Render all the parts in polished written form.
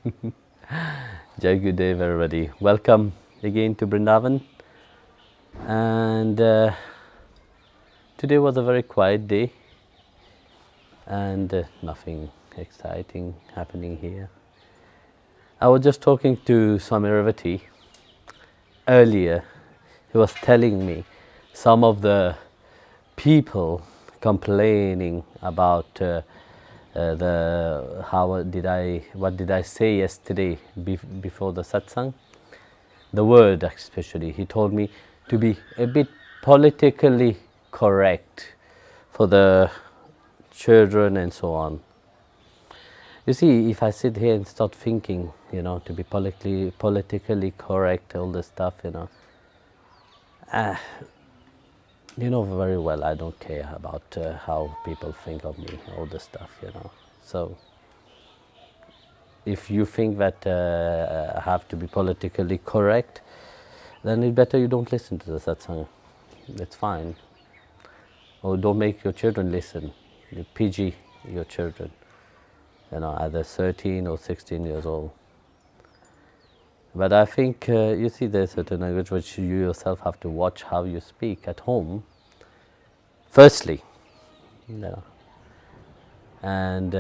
Jai Gurudev, everybody. Welcome again to Vrindavan. And today was a very quiet day, and nothing exciting happening here. I was just talking to Swami Ravati earlier. He was telling me some of the people complaining about what did I say yesterday before the satsang? The word especially. He told me to be a bit politically correct for the children and so on. You see, if I sit here and start thinking, to be politically correct, all this stuff, you know very well I don't care about how people think of me, all this stuff, So, if you think that I have to be politically correct, then it's better you don't listen to the satsang. It's fine. Or don't make your children listen. You PG your children, either 13 or 16 years old. But I think, you see, there's certain language which you yourself have to watch how you speak at home, firstly. And,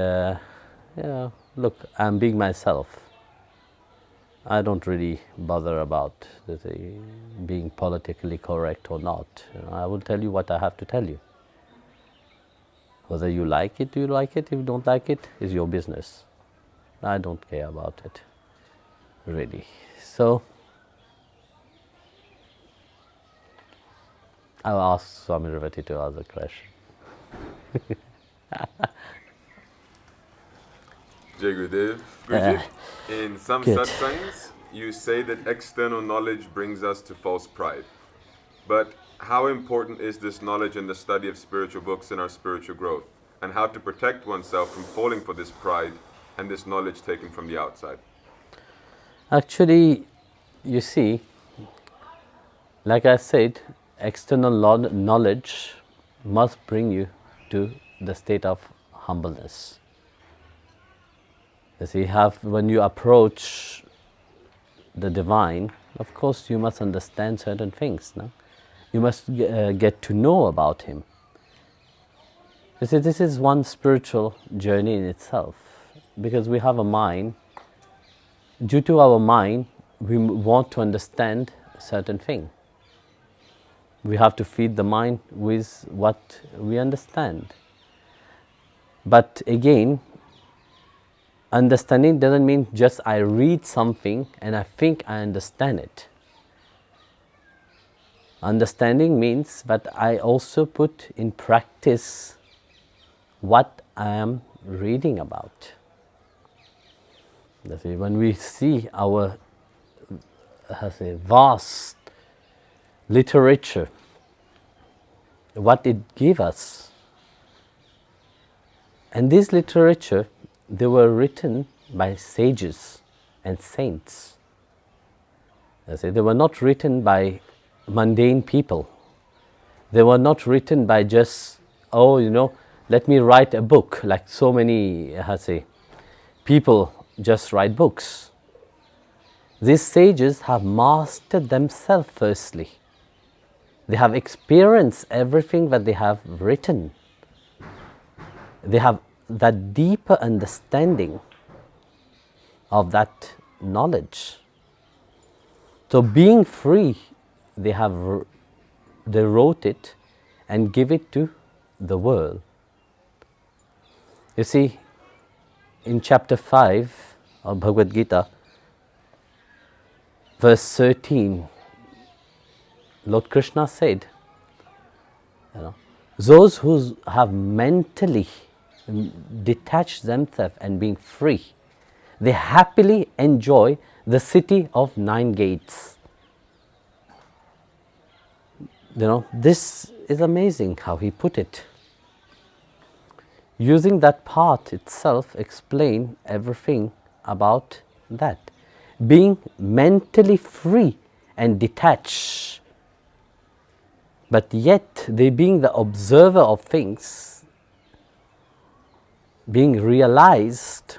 look, I'm being myself. I don't really bother about being politically correct or not. I will tell you what I have to tell you. Whether you like it, you like it. If you don't like it, it's your business. I don't care about it, really. So, I'll ask Swami Ravati to ask a question. Jai Gurudev. Guruji, in some satsangs, you say that external knowledge brings us to false pride. But how important is this knowledge in the study of spiritual books in our spiritual growth? And how to protect oneself from falling for this pride and this knowledge taken from the outside? Actually, you see, like I said, external knowledge must bring you to the state of humbleness. You see, when you approach the divine, of course you must understand certain things. No? You must get to know about him. You see, this is one spiritual journey in itself, because we have a mind. Due to our mind, we want to understand certain thing. We have to feed the mind with what we understand. But again, understanding doesn't mean just I read something and I think I understand it. Understanding means that I also put in practice what I am reading about. When we see our vast literature, what it gives us, and this literature, they were written by sages and saints. They were not written by mundane people. They were not written by just, let me write a book, like so many, people just write books. These sages have mastered themselves firstly. They have experienced everything that they have written. They have that deeper understanding of that knowledge. So being free, they wrote it and give it to the world. You see, in chapter 5 of Bhagavad Gita, verse 13, Lord Krishna said, those who have mentally detached themselves and being free, they happily enjoy the city of 9 gates. This is amazing how he put it. Using that part itself, explain everything about that. Being mentally free and detached, but yet they being the observer of things, being realized,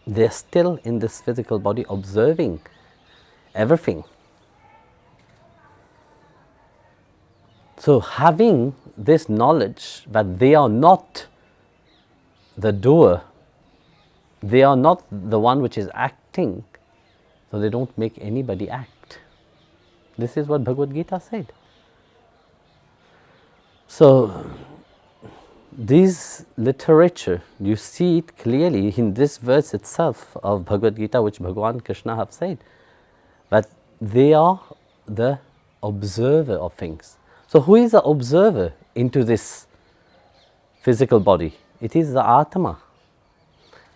They are still in this physical body observing everything. So having this knowledge that they are not the doer, they are not the one which is acting, so they don't make anybody act. This is what Bhagavad Gita said. So this literature, you see it clearly in this verse itself of Bhagavad Gita, which Bhagavan Krishna have said, that they are the observer of things. So who is the observer into this physical body? It is the Atma.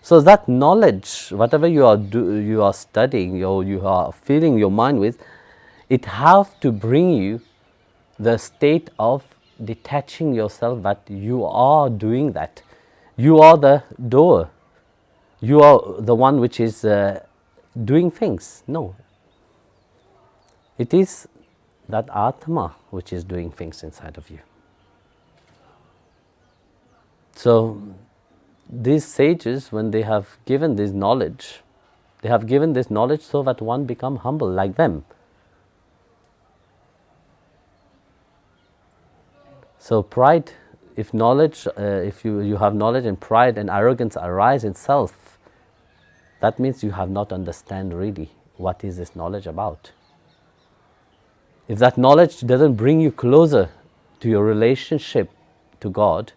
So that knowledge, whatever you are studying or you are filling your mind with, it have to bring you the state of detaching yourself that you are doing that. You are the doer. You are the one which is doing things. No. It is that Atma which is doing things inside of you. So these sages, when they have given this knowledge, they have given this knowledge so that one become humble like them. So pride, if knowledge, if you have knowledge and pride and arrogance arise in self, that means you have not understand really what is this knowledge about. If that knowledge doesn't bring you closer to your relationship to God,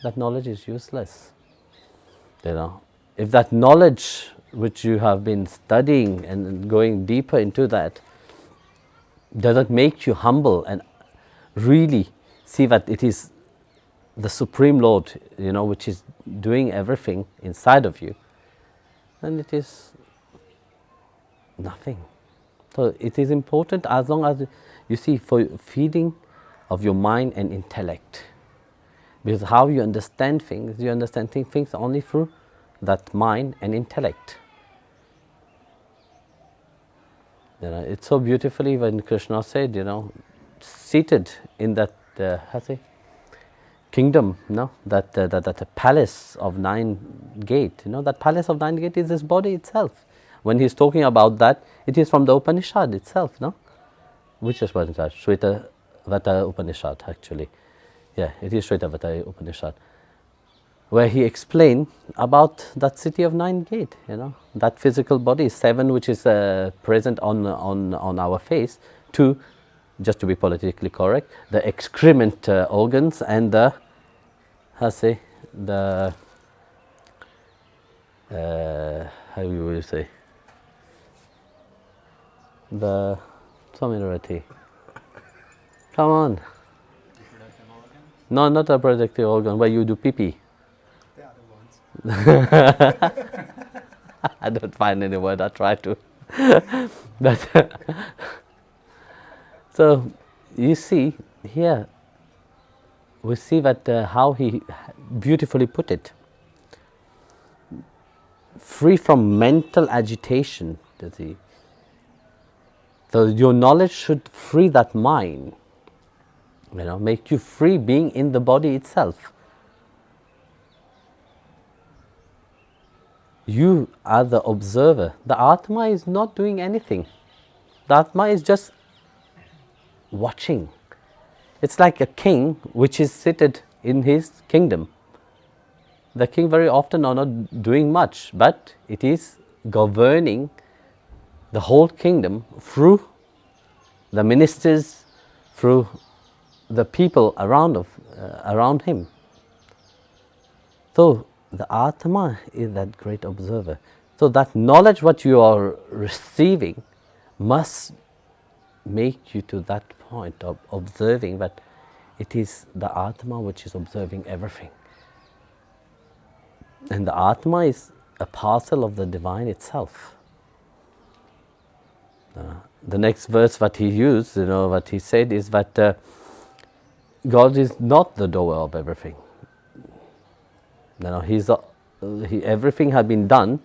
that knowledge is useless. If that knowledge which you have been studying and going deeper into that doesn't make you humble and really see that it is the Supreme Lord, which is doing everything inside of you, then it is nothing. So it is important, as long as you see, for feeding of your mind and intellect. Because how you understand things only through that mind and intellect. It's so beautifully when Krishna said, seated in that kingdom, that palace of 9 gate. That palace of 9 gate is this body itself. When he's talking about that, it is from the Upanishad itself, no? Which is Upanishad? Shvetavata Upanishad, actually. Yeah, it is Shvetavata Upanishad, where he explained about that city of 9 gate, that physical body, 7 which is present on our face, 2, just to be politically correct, the excrement organs, and the, how you will say, the Swaminarati. Come on. No, not a projective organ, where you do pee-pee. The other ones. I don't find any word, I try to. But so, you see, here, we see that how he beautifully put it. Free from mental agitation, does he? So your knowledge should free that mind, make you free being in the body itself. You are the observer. The Atma is not doing anything. The Atma is just watching. It's like a king which is seated in his kingdom. The king very often are not doing much, but it is governing the whole kingdom through the ministers, through the people around him. So the Atma is that great observer. So that knowledge what you are receiving must make you to that point of observing that it is the Atma which is observing everything. And the Atma is a parcel of the divine itself. The next verse what he used, what he said is that God is not the doer of everything. Everything has been done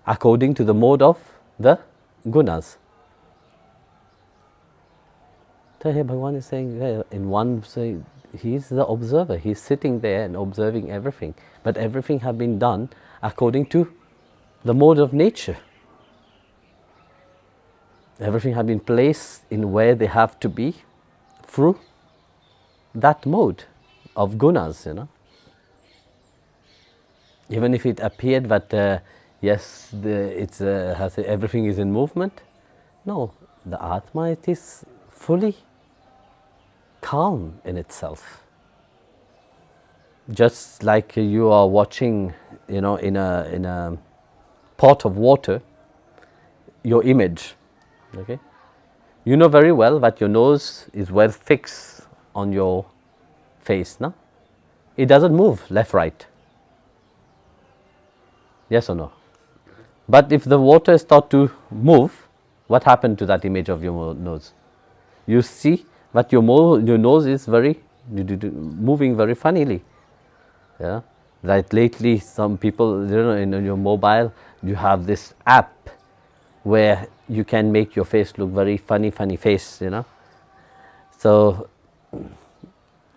according to the mode of the gunas. So here Bhagavan is saying, in one say, he is the observer. He is sitting there and observing everything. But everything has been done according to the mode of nature. Everything has been placed in where they have to be through that mode of gunas, Even if it appeared that, yes, everything is in movement, no, the Atma, it is fully calm in itself. Just like you are watching, in a pot of water, your image, okay? You know very well that your nose is well fixed on your face, no? It doesn't move left, right. Yes or no? But if the water starts to move, what happened to that image of your nose? You see that your nose is moving very funnily. Yeah, like lately, some people, in your mobile, you have this app where you can make your face look very funny face, So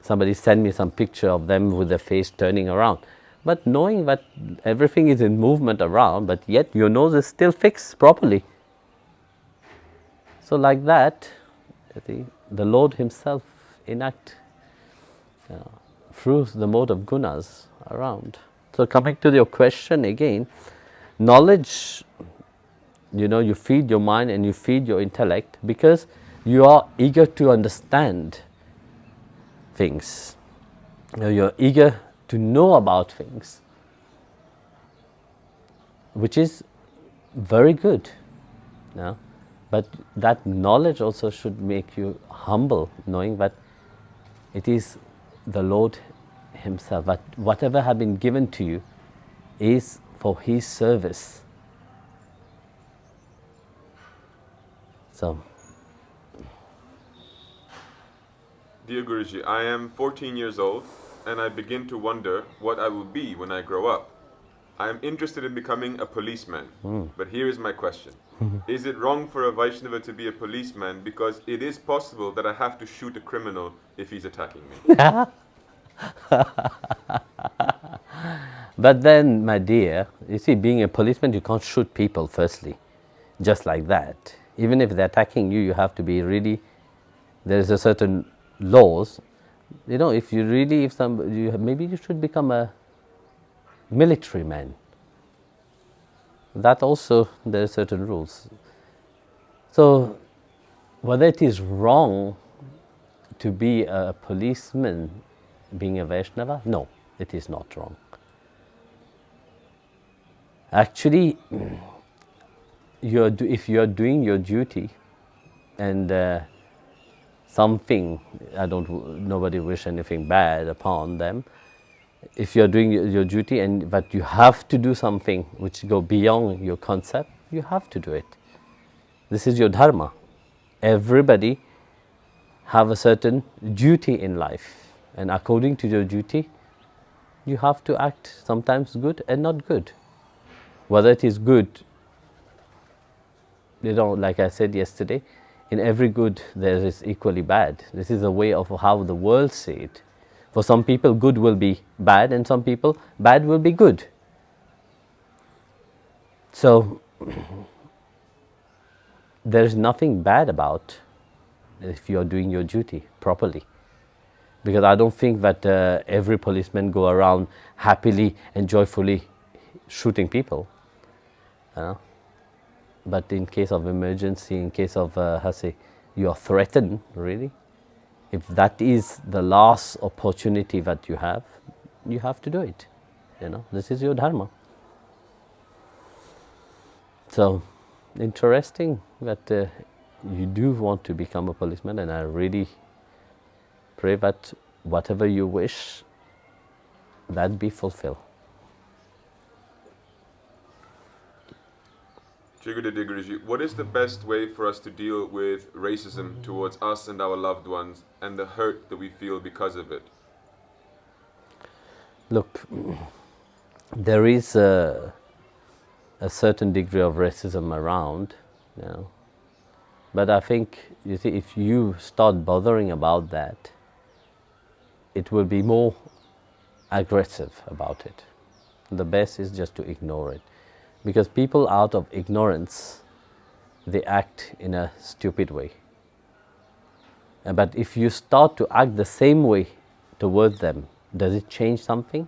somebody sent me some picture of them with their face turning around. But knowing that everything is in movement around, but yet your nose is still fixed properly. So like that, the Lord Himself enact through the mode of gunas around. So coming to your question again, knowledge, you feed your mind and you feed your intellect because you are eager to understand things. You're eager to know about things, which is very good. But that knowledge also should make you humble, knowing that it is the Lord Himself, that whatever has been given to you is for His service. So, Dear Guruji, I am 14 years old and I begin to wonder what I will be when I grow up. I am interested in becoming a policeman, but here is my question. Is it wrong for a Vaishnava to be a policeman because it is possible that I have to shoot a criminal if he's attacking me? But then, my dear, you see, being a policeman, you can't shoot people firstly, just like that. Even if they're attacking you, you have to be really, there's a certain laws. If you really, maybe you should become a military man. That also, there are certain rules. So, whether it is wrong to be a policeman being a Vaishnava, no, it is not wrong. Actually, if you are doing your duty and something, nobody wish anything bad upon them. If you are doing your duty but you have to do something which go beyond your concept, you have to do it. This is your dharma. Everybody have a certain duty in life, and according to your duty, you have to act sometimes good and not good. Whether it is good, like I said yesterday, in every good there is equally bad. This is a way of how the world see it. For some people, good will be bad, and some people, bad will be good. So, there is nothing bad about if you are doing your duty properly. Because I don't think that every policeman go around happily and joyfully shooting people. But in case of emergency, in case of, you are threatened, really, if that is the last opportunity that you have to do it. This is your dharma. So, interesting that you do want to become a policeman, and I really pray that whatever you wish, that be fulfilled. Guruji, what is the best way for us to deal with racism towards us and our loved ones and the hurt that we feel because of it? Look, there is a certain degree of racism around, but I think, you see, if you start bothering about that, it will be more aggressive about it. The best is just to ignore it. Because people out of ignorance, they act in a stupid way. But if you start to act the same way towards them, does it change something?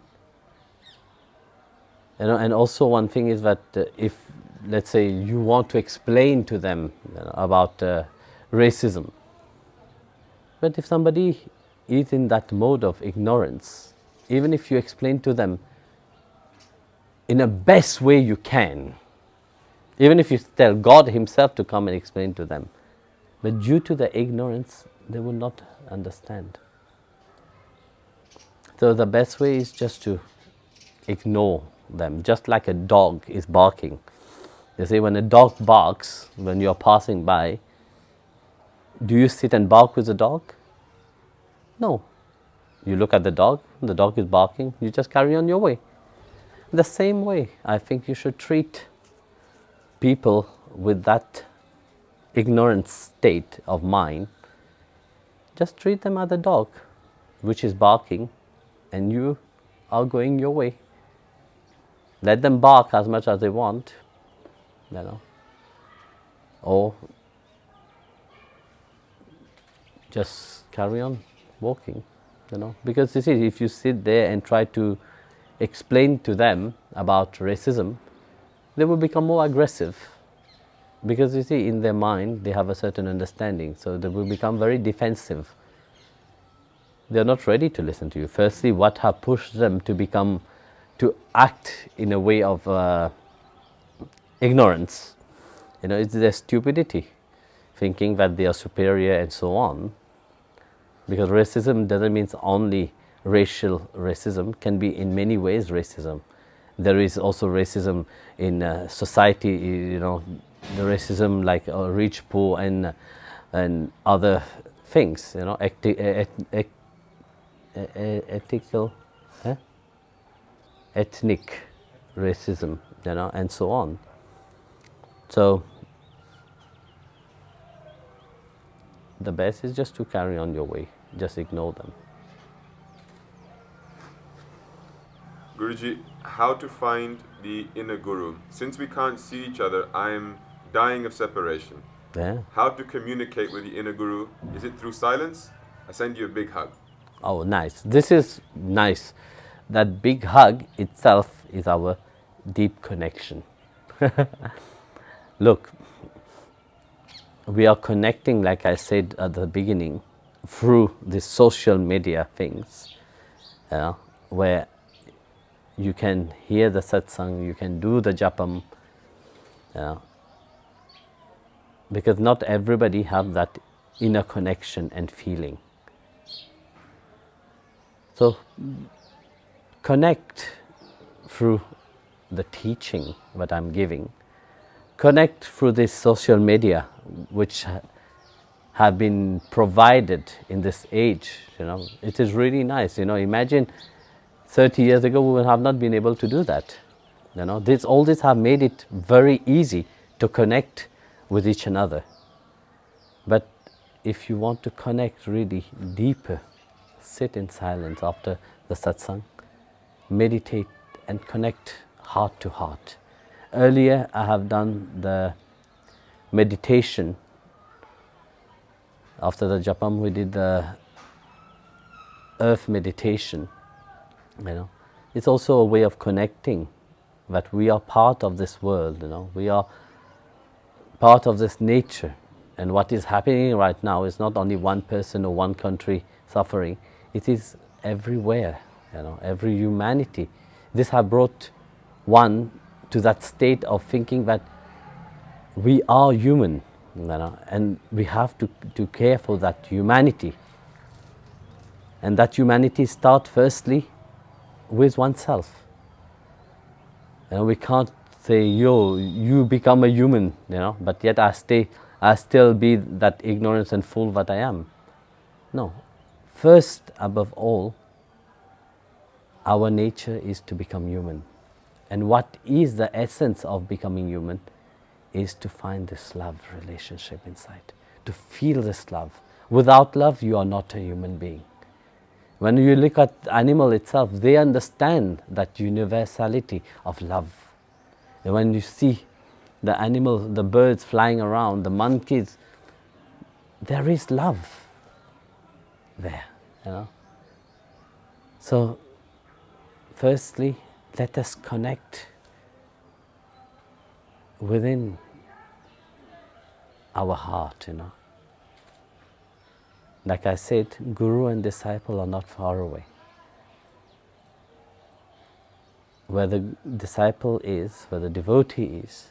And also one thing is that if, let's say, you want to explain to them about racism, but if somebody is in that mode of ignorance, even if you explain to them in the best way you can, even if you tell God himself to come and explain to them, but due to the ignorance, they will not understand. So the best way is just to ignore them, just like a dog is barking. You see, when a dog barks, when you're passing by, do you sit and bark with the dog? No. You look at the dog is barking, you just carry on your way. The same way, I think you should treat people with that ignorant state of mind. Just treat them as a dog, which is barking, and you are going your way. Let them bark as much as they want, or just carry on walking, Because you see, if you sit there and try to explain to them about racism, they will become more aggressive. Because you see, in their mind, they have a certain understanding, so they will become very defensive. They are not ready to listen to you. Firstly, what have pushed them to act in a way of ignorance? It's their stupidity, thinking that they are superior and so on. Because racism doesn't mean only racial racism, can be in many ways racism. There is also racism in society, the racism like rich, poor, and other things, ethnic racism, and so on. So the best is just to carry on your way, just ignore them. Guruji, how to find the inner guru? Since we can't see each other, I am dying of separation. Yeah. How to communicate with the inner guru? Is it through silence? I send you a big hug. Oh, nice. This is nice. That big hug itself is our deep connection. Look, we are connecting, like I said at the beginning, through the social media things, where you can hear the satsang, you can do the japam, because not everybody have that inner connection and feeling. So connect through the teaching that I'm giving. Connect through this social media which have been provided in this age. It is really nice. Imagine 30 years ago we would have not been able to do that. All this have made it very easy to connect with each another. But if you want to connect really deeper, sit in silence after the satsang, meditate and connect heart to heart. Earlier I have done the meditation. After the japam we did the earth meditation. It's also a way of connecting that we are part of this world, we are part of this nature, and what is happening right now is not only one person or one country suffering, it is everywhere, every humanity. This has brought one to that state of thinking that we are human, and we have to care for that humanity. And that humanity starts firstly with oneself. We can't say, you become a human, but yet I still be that ignorance and fool that I am. No. First, above all, our nature is to become human. And what is the essence of becoming human is to find this love relationship inside, to feel this love. Without love, you are not a human being. When you look at animal itself, they understand that universality of love. And when you see the animals, the birds flying around, the monkeys, there is love there, you know. So, firstly, let us connect within our heart, you know. Like I said, Guru and disciple are not far away. Where the disciple is, where the devotee is,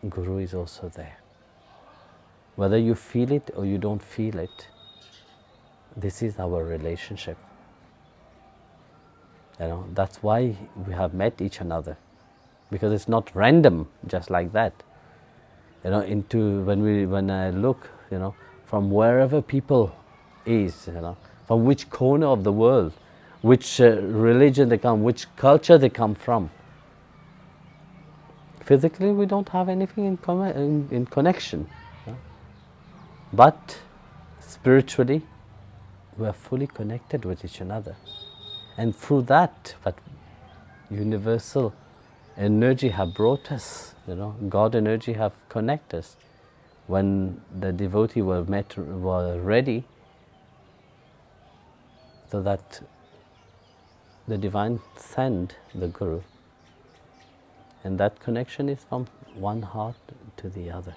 Guru is also there. Whether you feel it or you don't feel it, this is our relationship. You know, that's why we have met each another, because it's not random, just like that. You know, when I look, you know, from wherever people is, you know, from which corner of the world, which religion they come, which culture they come from. Physically, we don't have anything in connection, you know? But spiritually, we are fully connected with each other, and through that universal energy have brought us, you know, God energy have connected us. When the devotee were ready, so that the divine sent the Guru, and that connection is from one heart to the other.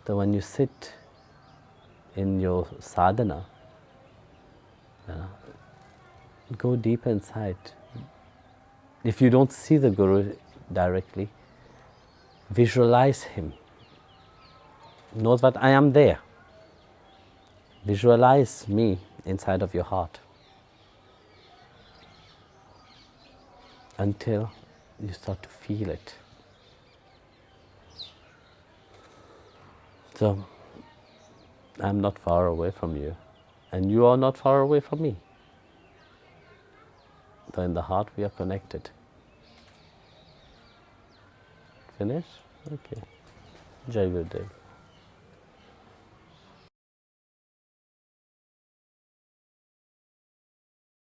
So when you sit in your sadhana, you know, go deep inside. If you don't see the Guru directly, visualize him. Know that I am there. Visualize me inside of your heart until you start to feel it. So, I'm not far away from you, and you are not far away from me. So in the heart we are connected. Finish? Okay. Jai Gurudev.